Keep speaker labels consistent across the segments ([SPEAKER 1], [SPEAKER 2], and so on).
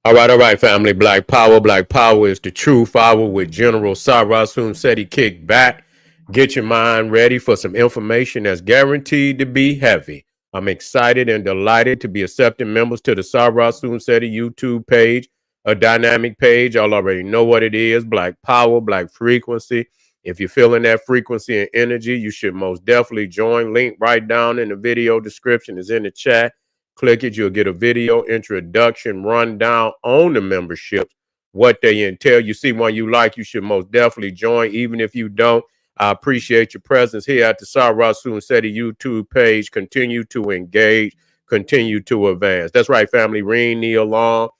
[SPEAKER 1] All right, family. Black Power. Black Power is the truth hour with General Sarasun said he kicked back. Get your mind ready for some information that's guaranteed to be heavy. I'm excited and delighted to be accepting members to the Sarasun Seti YouTube page, a dynamic page. Y'all already know what it is. Black Power, Black Frequency. If you're feeling that frequency and energy, you should most definitely join. Link right down in the video description is in the chat. Click it, you'll get a video introduction rundown on the memberships, what they entail. You see one you like, you should most definitely join. Even if you don't, I appreciate your presence here at the Sarasun Seti YouTube page. Continue to engage, continue to advance. That's right, family. Ring the alarm.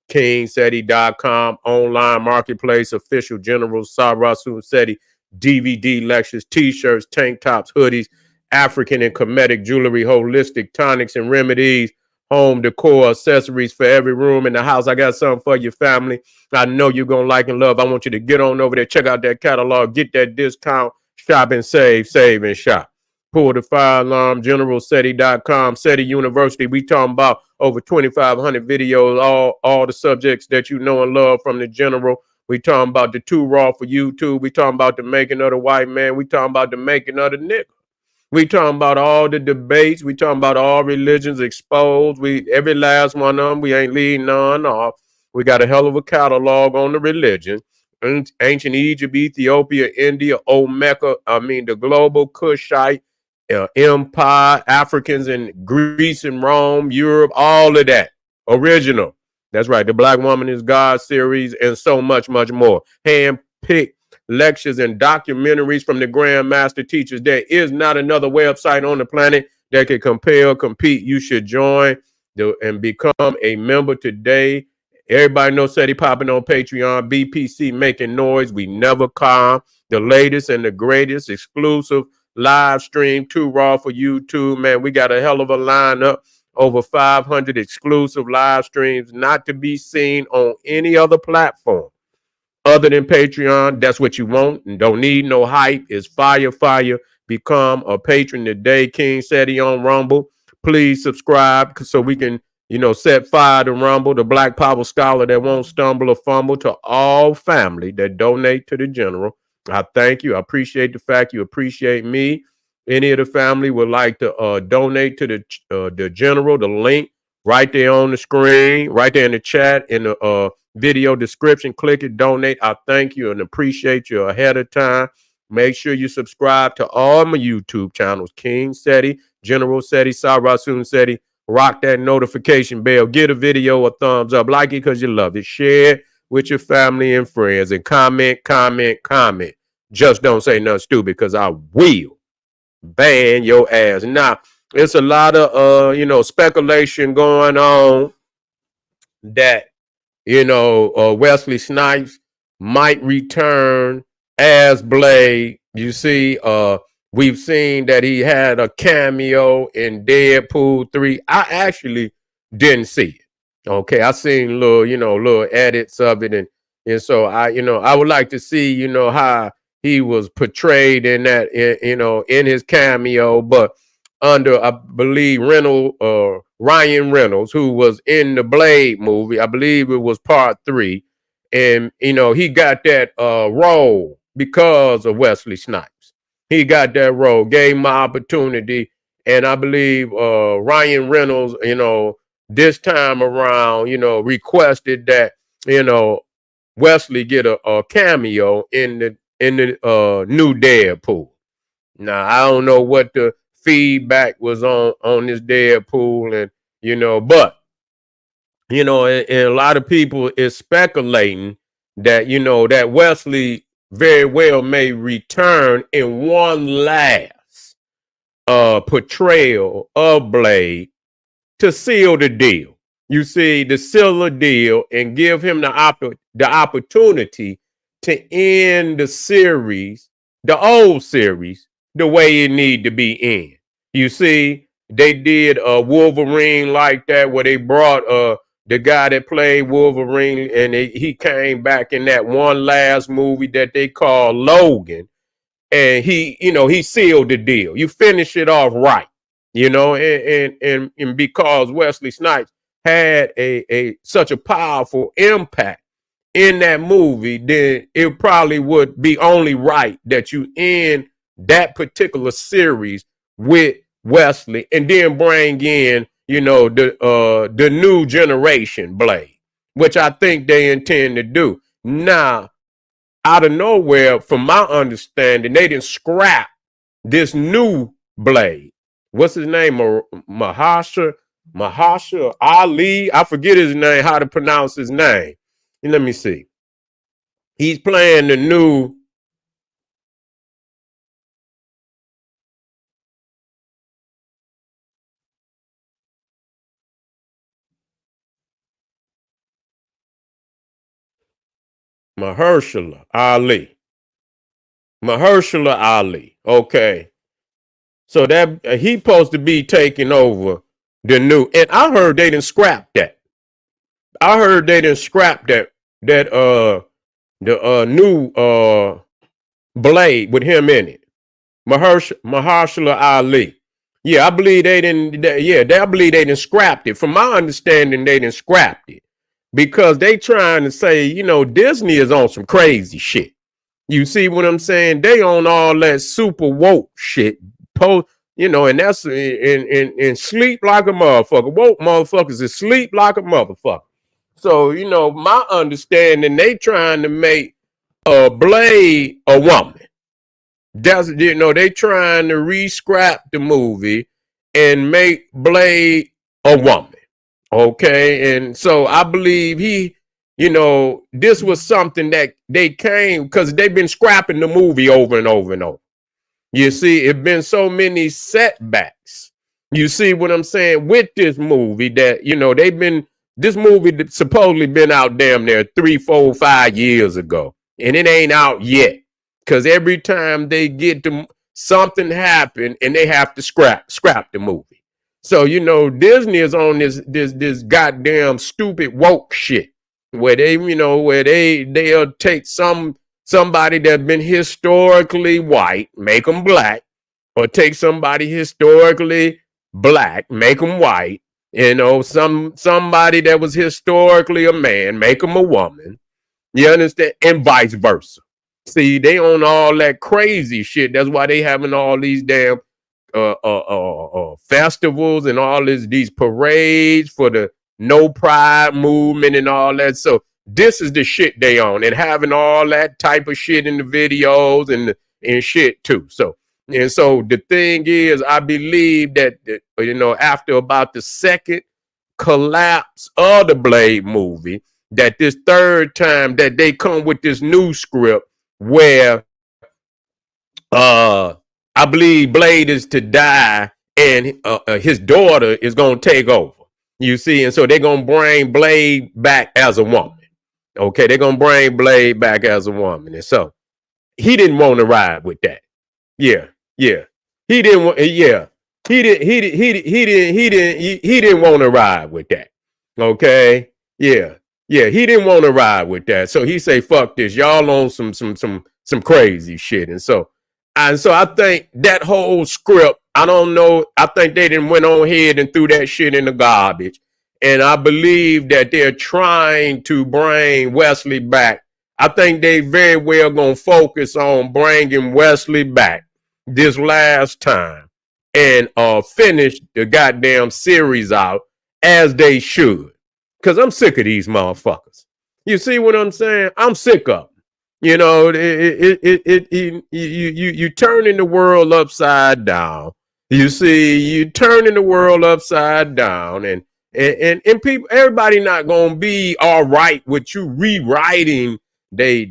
[SPEAKER 1] KingSeti.com, online marketplace, official General Sarasun Seti DVD lectures, t-shirts, tank tops, hoodies, African and Kemetic jewelry, holistic tonics and remedies, home decor, accessories for every room in the house. I got something for your family. I know you're going to like and love. I want you to get on over there, check out that catalog, get that discount, shop and save and shop. Pull the fire alarm, generalseti.com, SETI University. We talking about over 2,500 videos, all the subjects that you know and love from the general. We talking about the Too Raw for YouTube. We talking about the making of the white man. We talking about the making of the nigga. We talking about all the debates. We talking about all religions exposed. Every last one of them. We ain't leaving none off. We got a hell of a catalog on the religion. Ancient Egypt, Ethiopia, India, Omeka. The global Kushite empire, Africans in Greece and Rome, Europe, all of that. Original. That's right. The Black Woman is God series and so much, much more. Hand-picked lectures and documentaries from the Grand Master teachers. There is not another website on the planet that can compete. You should join and become a member today. Everybody knows SETI popping on Patreon, BPC making noise. We never calm. The latest and the greatest exclusive live stream, Too Raw for YouTube. Man, we got a hell of a lineup. Over 500 exclusive live streams not to be seen on any other platform other than Patreon. That's what you want and don't need no hype. Is fire. Become a patron today. King Seti on Rumble. Please subscribe so we can, set fire to Rumble, the Black Power scholar that won't stumble or fumble. To all family that donate to the general, I thank you. I appreciate the fact you appreciate me. Any of the family would like to donate to the general, the link right there on the screen, right there in the chat, in the video description. Click it, donate. I thank you and appreciate you ahead of time. Make sure you subscribe to all my YouTube channels, King Seti, General Seti, Sarasun Seti. Rock that notification bell. Give a video a thumbs up. Like it because you love it. Share it with your family and friends. And comment. Just don't say nothing stupid because I will ban your ass. Now, it's a lot of, speculation going on that Wesley Snipes might return as Blade. You see, we've seen that he had a cameo in Deadpool 3. I actually didn't see it. Okay, I seen little edits of it, and so I would like to see, how he was portrayed in that, in his cameo, but under, I believe, Ryan Reynolds, who was in the Blade movie. I believe it was part 3. And, he got that role because of Wesley Snipes. He got that role, gave him my opportunity. And I believe Ryan Reynolds, this time around, requested that, Wesley get a cameo in the new Deadpool. Now, I don't know what the feedback was on this Deadpool, and but and a lot of people is speculating that that Wesley very well may return in one last portrayal of Blade to seal the deal. You see, to seal the deal and give him the opportunity to end the series, the old series, the way it need to be in. You see, they did a Wolverine like that, where they brought the guy that played Wolverine, and he came back in that one last movie that they call Logan, and he sealed the deal. You finish it off right, and because Wesley Snipes had a such a powerful impact in that movie, then it probably would be only right that you end that particular series with Wesley and then bring in, the new generation Blade, which I think they intend to do. Now, out of nowhere, from my understanding, they didn't scrap this new Blade. What's his name? Mahasha Ali. I forget his name, how to pronounce his name. Let me see. He's playing the new. Mahershala Ali. Mahershala Ali. Okay. So that he supposed to be taking over the new. And I heard they didn't scrap that. I heard they didn't scrap the new Blade with him in it. Mahershala Ali. Yeah, I believe they didn't. I believe they didn't scrapped it. From my understanding, they didn't scrapped it because they trying to say, Disney is on some crazy shit. You see what I'm saying? They on all that super woke shit. And that's in sleep like a motherfucker. Woke motherfuckers is sleep like a motherfucker. So, my understanding, they trying to make Blade a woman. That's they trying to re-scrap the movie and make Blade a woman. Okay, and so I believe this was something that they came because they've been scrapping the movie over and over and over. You see, it's been so many setbacks. You see what I'm saying with this movie that this movie supposedly been out damn near 3, 4, 5 years ago, and it ain't out yet. Because every time they get to something happen and they have to scrap the movie. So Disney is on this goddamn stupid woke shit where they'll take somebody that's been historically white, make them black, or take somebody historically black, make them white. Somebody that was historically a man, make them a woman. You understand? And vice versa. See, they own all that crazy shit. That's why they having all these damn festivals and all these parades for the no pride movement and all that. So this is the shit they own, and having all that type of shit in the videos and shit too. So the thing is, I believe that after about the second collapse of the Blade movie, that this third time that they come with this new script where I believe Blade is to die and his daughter is going to take over. You see, and so they're going to bring Blade back as a woman. Okay, they're going to bring Blade back as a woman. And so he didn't want to ride with that. Yeah. He didn't want He didn't want to ride with that. Okay? Yeah, he didn't want to ride with that. So he say, fuck this. Y'all on some crazy shit. And so I think that whole script, I don't know, I think they didn't went on ahead and threw that shit in the garbage. And I believe that they're trying to bring Wesley back. I think they very well gonna focus on bringing Wesley back this last time and finish the goddamn series out as they should. Because I'm sick of these motherfuckers. You see what I'm saying? I'm sick of them. You turning the world upside down. You see, you turning the world upside down, and people, everybody not gonna be all right with you rewriting they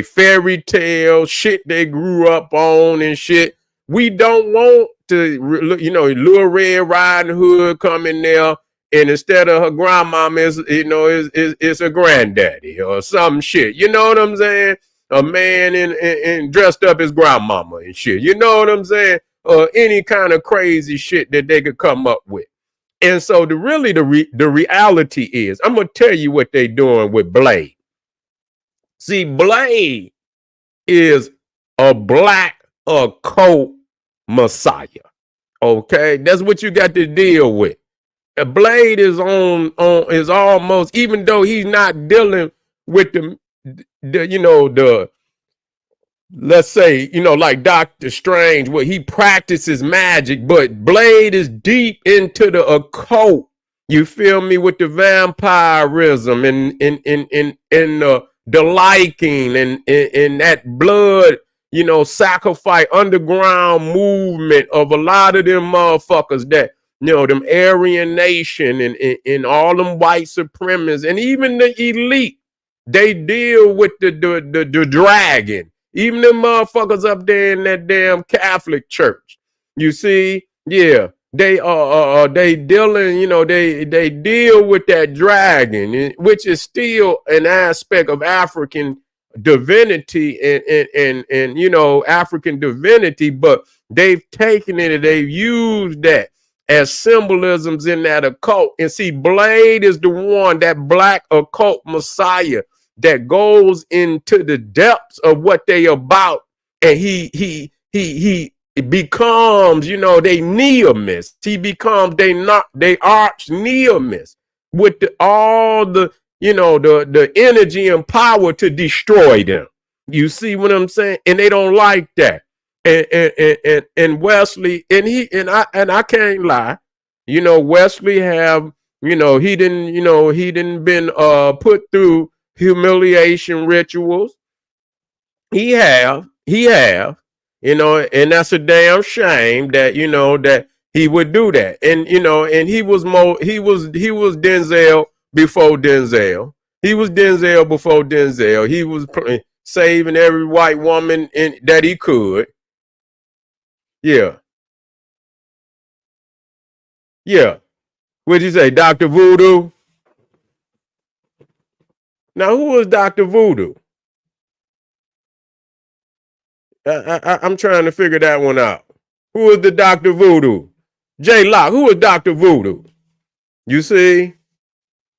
[SPEAKER 1] fairy tale shit they grew up on and shit. We don't want to, Little Red Riding Hood come in there, and instead of her grandmama is a granddaddy or some shit. You know what I'm saying? A man in dressed up as grandmama and shit. You know what I'm saying? Or any kind of crazy shit that they could come up with. And so the reality is, I'm gonna tell you what they doing with Blade. See, Blade is a black occult messiah. Okay, that's what you got to deal with. Blade is on is almost, even though he's not dealing with the let's say, like Doctor Strange, where he practices magic, but Blade is deep into the occult. You feel me, with the vampirism and the liking and that blood, sacrifice underground movement of a lot of them motherfuckers that, them Aryan Nation and all them white supremacists and even the elite. They deal with the dragon. Even them motherfuckers up there in that damn Catholic church. You see, yeah, they dealing, they deal with that dragon, which is still an aspect of African divinity and African divinity, but they've taken it and they've used that as symbolisms in that occult. And see, Blade is the one, that black occult messiah that goes into the depths of what they about, and he becomes, they neomists. He becomes they arch neomists with all the the energy and power to destroy them. You see what I'm saying? And they don't like that. And Wesley, and I can't lie, Wesley have, he didn't been put through humiliation rituals. He have, and that's a damn shame that, that he would do that. And, and he was Denzel before Denzel. He was Denzel before Denzel. He was saving every white woman that he could. Yeah. Yeah. What'd you say, Dr. Voodoo? Now, who was Dr. Voodoo? I'm trying to figure that one out. Who is the Dr. Voodoo? J Lock, who is Dr. Voodoo? You see?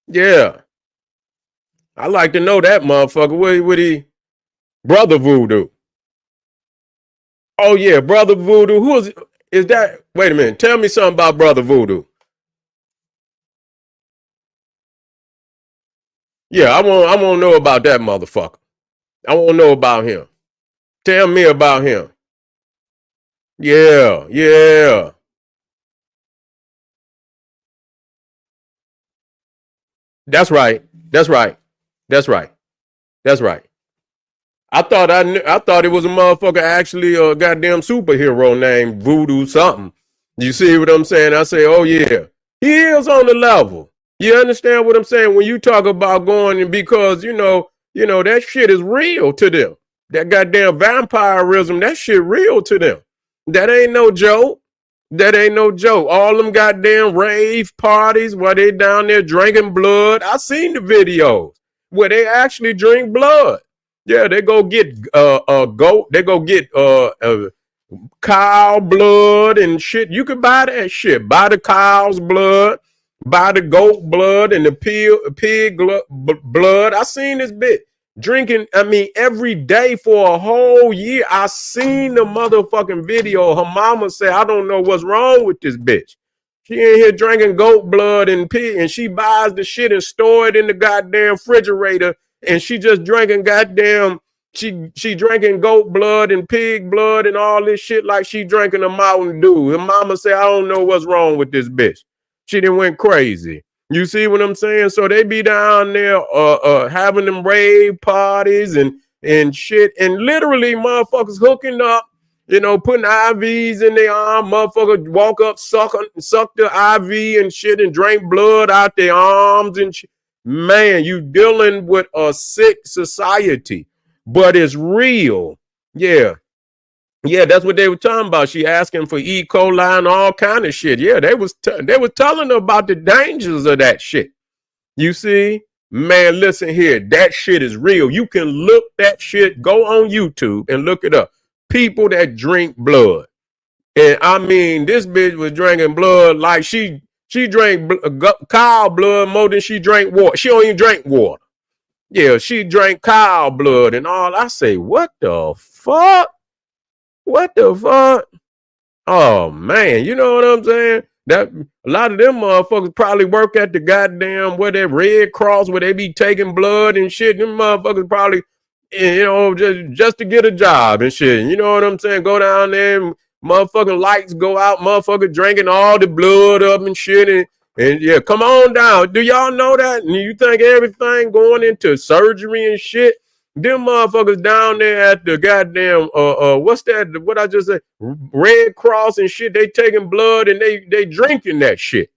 [SPEAKER 1] Yeah. I like to know that motherfucker. What he? Brother Voodoo. Oh, yeah, Brother Voodoo. Who is that? Wait a minute. Tell me something about Brother Voodoo. Yeah, I want to know about that motherfucker. I want to know about him. Tell me about him. Yeah, yeah. That's right. That's right. That's right. That's right. I thought it was a motherfucker, actually a goddamn superhero named Voodoo something. You see what I'm saying? I say, oh yeah, he is on the level. You understand what I'm saying? When you talk about going, and because that shit is real to them. That goddamn vampirism, that shit real to them. That ain't no joke. That ain't no joke. All them goddamn rave parties where they down there drinking blood. I seen the videos where they actually drink blood. Yeah, they go get a goat. They go get cow blood and shit. You can buy that shit. Buy the cow's blood, buy the goat blood and the pig blood. I seen this bitch drinking, every day for a whole year. I seen the motherfucking video. Her mama said, I don't know what's wrong with this bitch. She in here drinking goat blood and pig, and she buys the shit and store it in the goddamn refrigerator, and she just drinking goddamn, she drinking goat blood and pig blood and all this shit like she drinking a Mountain Dew. Her mama said, I don't know what's wrong with this bitch. She done went crazy. You see what I'm saying? So they be down there having them rave parties and shit, and literally motherfuckers hooking up, putting IVs in their arm. Motherfuckers walk up, suck the IV and shit and drink blood out their arms and shit. Man, you dealing with a sick society, but it's real. Yeah. Yeah, that's what they were talking about. She asking for E. coli and all kind of shit. Yeah, they was telling her about the dangers of that shit. You see? Man, listen here. That shit is real. You can look that shit. Go on YouTube and look it up. People that drink blood. And this bitch was drinking blood like she drank cow blood more than she drank water. She don't even drink water. Yeah, she drank cow blood and all. I say, what the fuck? What the fuck? Oh man, you know what I'm saying? That a lot of them motherfuckers probably work at the goddamn where that Red Cross where they be taking blood and shit. Them motherfuckers probably, you know, just to get a job and shit. You know what I'm saying? Go down there and motherfucking lights go out, motherfucker drinking all the blood up and shit. And yeah, come on down. Do y'all know that? And you think everything going into surgery and shit? Them motherfuckers down there at the goddamn what's that? What I just said, Red Cross and shit. They taking blood and they drinking that shit.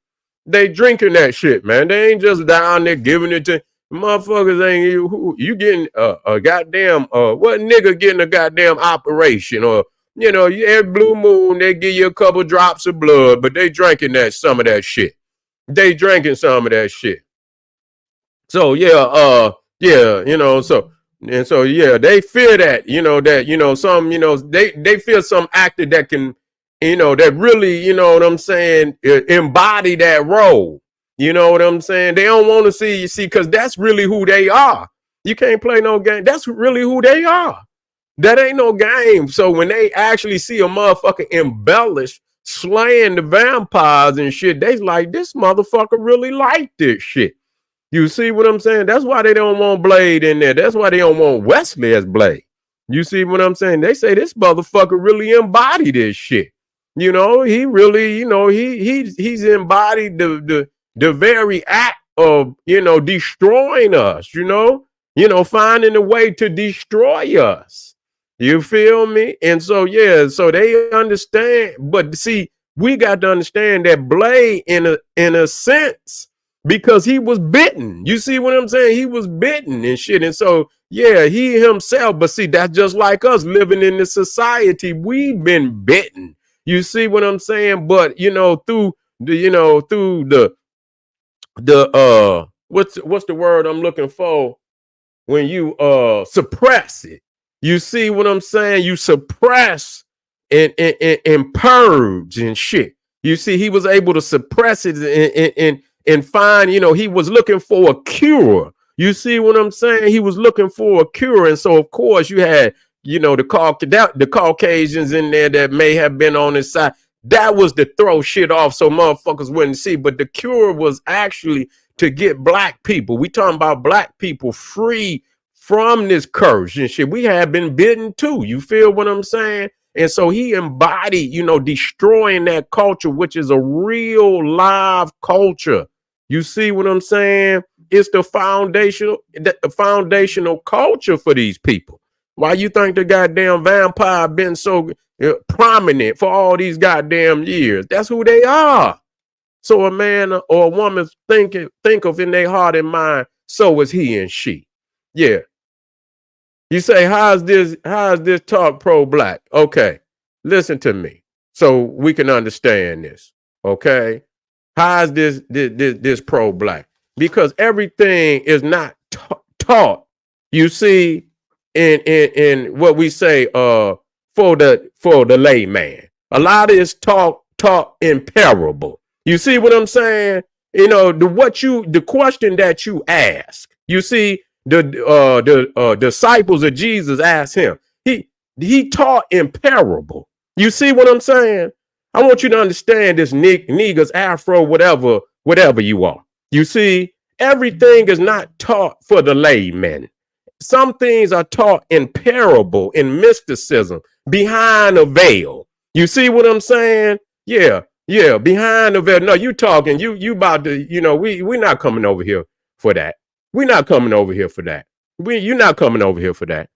[SPEAKER 1] They drinking that shit, man. They ain't just down there giving it to motherfuckers. Ain't you getting a goddamn what nigga getting a goddamn operation or you know every blue moon they give you a couple drops of blood, but they drinking some of that shit. They drinking some of that shit. So yeah, you know, so yeah, they fear that, you know, some, you know, they fear some actor that can, you know, that really, you know what I'm saying, embody that role. You know what I'm saying? They don't want to see, because that's really who they are. You can't play no game. That's really who they are. That ain't no game. So when they actually see a motherfucker embellish slaying the vampires and shit, they like, this motherfucker really like this shit. You see what I'm saying? That's why they don't want Blade in there. That's why they don't want Wesley as Blade. You see what I'm saying? They say this motherfucker really embodied this shit. You know, he really, you know, he's embodied the very act of, you know, destroying us, you know, finding a way to destroy us. You feel me? And so, yeah, so they understand. But see, we got to understand that Blade in a sense, because he was bitten. You see what I'm saying? He was bitten and shit. And so, yeah, he himself, but see, that's just like us living in this society. We've been bitten. You see what I'm saying? But, you know, through the what's the word I'm looking for? When you suppress it. You see what I'm saying? You suppress and purge and shit. You see, he was able to suppress it and find, you know, he was looking for a cure. You see what I'm saying? He was looking for a cure. And so, of course, you had, you know, the Caucasians in there that may have been on his side. That was to throw shit off so motherfuckers wouldn't see. But the cure was actually to get black people. We talking about black people free from this curse and shit. We have been bitten too. You feel what I'm saying? And so he embodied, you know, destroying that culture, which is a real live culture. You see what I'm saying? It's the foundational culture for these people. Why you think the goddamn vampire been so prominent for all these goddamn years? That's who they are. So a man or a woman think of in their heart and mind, so is he and she. Yeah. You say, how's this talk pro-black? Okay, listen to me so we can understand this. Okay, how's this pro-black? Because everything is not taught. You see, in what we say for the layman. A lot of it's taught in parable. You see what I'm saying? You know, the question that you ask. You see, the disciples of Jesus asked him. He taught in parable. You see what I'm saying? I want you to understand this niggas, afro, whatever you are. You see, everything is not taught for the layman. Some things are taught in parable, in mysticism, behind a veil. You see what I'm saying? Yeah, behind the veil. No, you talking, you about to, you know, we're not coming over here for that. We're not coming over here for that. You're not coming over here for that.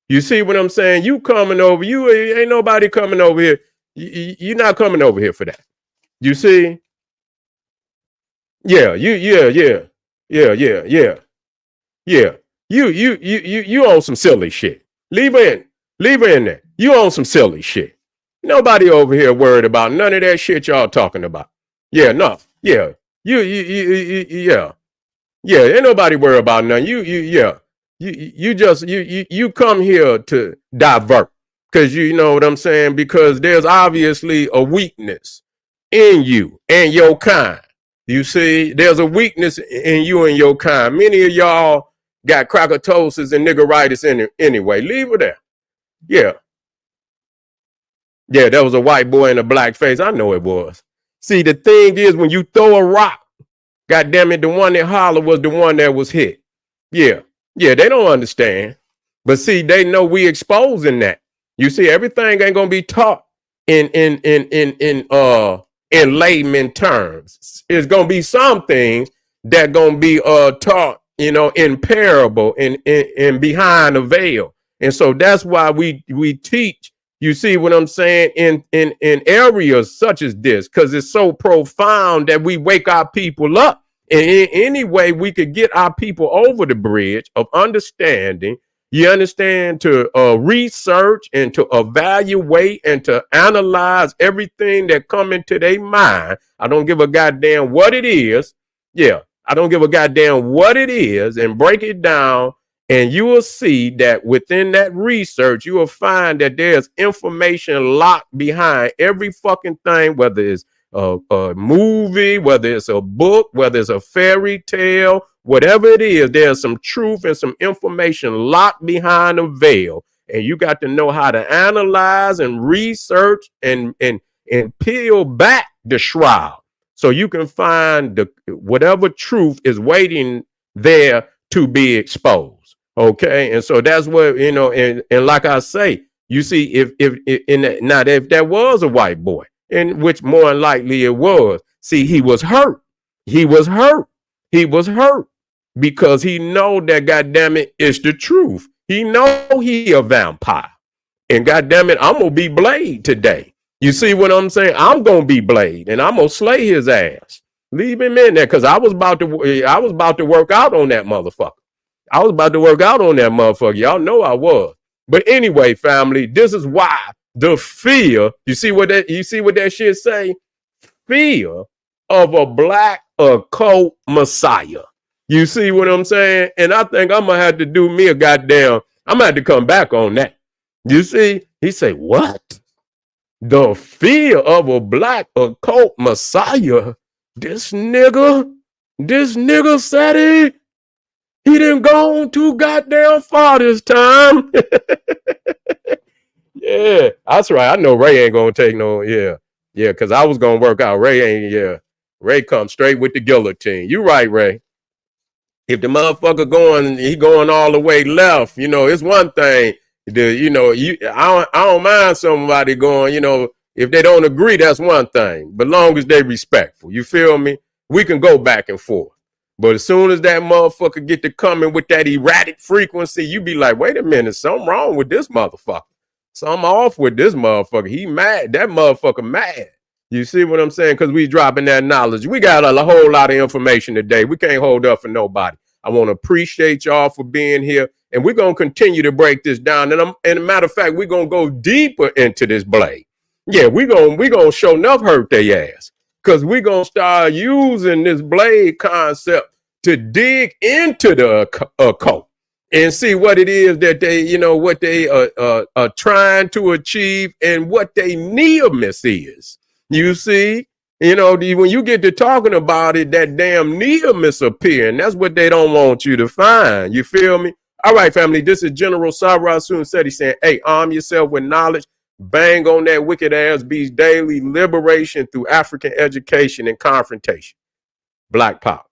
[SPEAKER 1] You see what I'm saying? You coming over, you ain't nobody coming over here. You're not coming over here for that. You see? Yeah. You on some silly shit. Leave her in there. You on some silly shit. Nobody over here worried about none of that shit y'all talking about. Yeah, no. Yeah. Yeah. Yeah, ain't nobody worried about nothing. You come here to divert, because you know what I'm saying? Because there's obviously a weakness in you and your kind. You see, there's a weakness in you and your kind. Many of y'all got crackatosis and niggeritis anyway. Leave it there. Yeah. Yeah, there was a white boy in a black face. I know it was. See, the thing is, when you throw a rock, God damn it, the one that hollered was the one that was hit. Yeah. Yeah, they don't understand. But see, they know we exposing that. You see, everything ain't gonna be taught in layman terms. It's gonna be some things that gonna be taught, in parable and behind a veil. And so that's why we teach, you see what I'm saying, in areas such as this, because it's so profound that we wake our people up. And in any way we could get our people over the bridge of understanding, you understand, to research and to evaluate and to analyze everything that come into their mind. I don't give a goddamn what it is. Yeah, I don't give a goddamn what it is, and break it down. And you will see that within that research, you will find that there's information locked behind every fucking thing, whether it's a movie, whether it's a book, whether it's a fairy tale, whatever it is, there's some truth and some information locked behind a veil. And you got to know how to analyze and research and peel back the shroud so you can find whatever truth is waiting there to be exposed. Okay. And so that's what, and like I say, you see, if that was a white boy, in which more than likely it was, see, he was hurt. He was hurt because he know that, goddamn it, it's the truth. He know he a vampire, and goddamn it, I'm gonna be Blade today. You see what I'm saying? I'm gonna be Blade, and I'm gonna slay his ass. Leave him in there, because I was about to work out on that motherfucker. Y'all know I was. But anyway, family, this is why the fear. You see what that shit say? Fear of a black occult messiah. You see what I'm saying? And I think I'm gonna have to do me a goddamn. I'm gonna have to come back on that. You see? He say, what? The fear of a black occult messiah. This nigga said it. He didn't go on too goddamn far this time. Yeah, that's right. I know Ray ain't gonna take no. Yeah, because I was gonna work out. Ray ain't. Yeah, Ray come straight with the guillotine. You right, Ray. If the motherfucker going all the way left, it's one thing. I don't mind somebody going. If they don't agree, that's one thing. But long as they respectful, you feel me? We can go back and forth. But as soon as that motherfucker get to coming with that erratic frequency, you be like, wait a minute, something wrong with this motherfucker. Something off with this motherfucker. He mad. That motherfucker mad. You see what I'm saying? Because we dropping that knowledge. We got a whole lot of information today. We can't hold up for nobody. I want to appreciate y'all for being here. And we're going to continue to break this down. And a matter of fact, we're going to go deeper into this Blade. Yeah, we're gonna show enough hurt their ass. Because we're going to start using this Blade concept to dig into the occult and see what it is that they, what they are trying to achieve and what they near-miss is. You see, when you get to talking about it, that damn near-miss appear, and that's what they don't want you to find. You feel me? All right, family, this is General Cyrus Sunset saying, hey, arm yourself with knowledge. Bang on that wicked ass beast daily. Liberation through African education and confrontation. Black power.